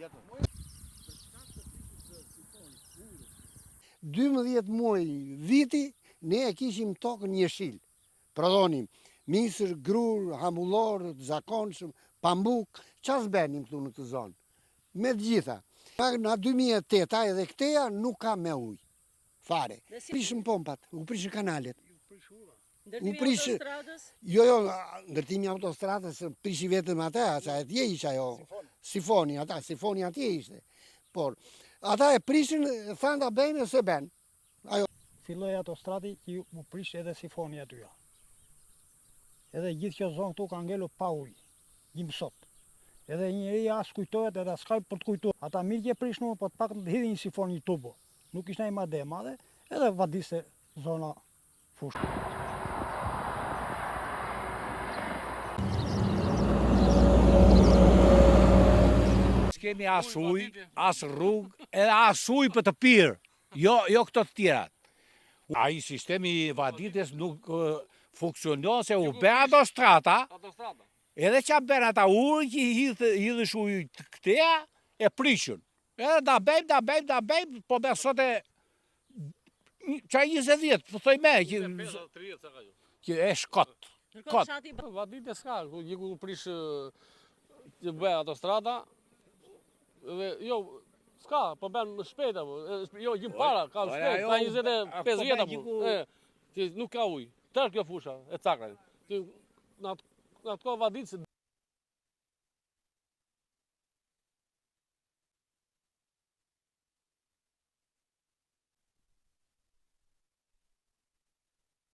vjetër. 12 muaj viti, ne e kishim tokën jeshil. Prodhonim misër, grur, hamullor, zakonshëm, pambuk, çfarë bënim këtu në këtë zonë? Me të gjitha. Në 2008 edhe këteja nuk ka me ujë. Fare. Prishën pompat, u prishën kanalet. Ndërtimi i autostradës? Jo, ndërtimi i autostradës prishi vetëm ata, atje ishte ajo. Sifoni, sifoni atje ishte. Por ata e prishin, thanë ta bëjnë se bën. Filloi autostradi që u prish edhe sifoni aty. Edhe gjithë kjo zonë këtu ka ngelur pa ujë, gjimsot. Edhe njëri as kujtohet edhe as ka për të kujtuar. Ata mirë që prishnu, po të pak të hidhin një sifon një tubo. Nuk ishte një madhe e madhe, edhe vadiste zona fushë. S'kemi as ujë, as rrugë, edhe as ujë për të pirë, jo këto të tjerat. Ai sistemi i vaditjes nuk funksionon se u bë autostrada, edhe që bën ata ujë që hidhësh ujë të këteja, e prishën. Edhe da bëjmë, po me sot e qaj 20 vjetë, po thoj me, që e shkot. Vaditje s'ka, ku prish që bëj autostrada, jo, s'ka, po bën shpejt apo, jo, gjim para, ka shpejt, ka 25 vjet apo, që nuk ka ujë. Tërë kjo fusha e cakra. Në atë kohë vaditës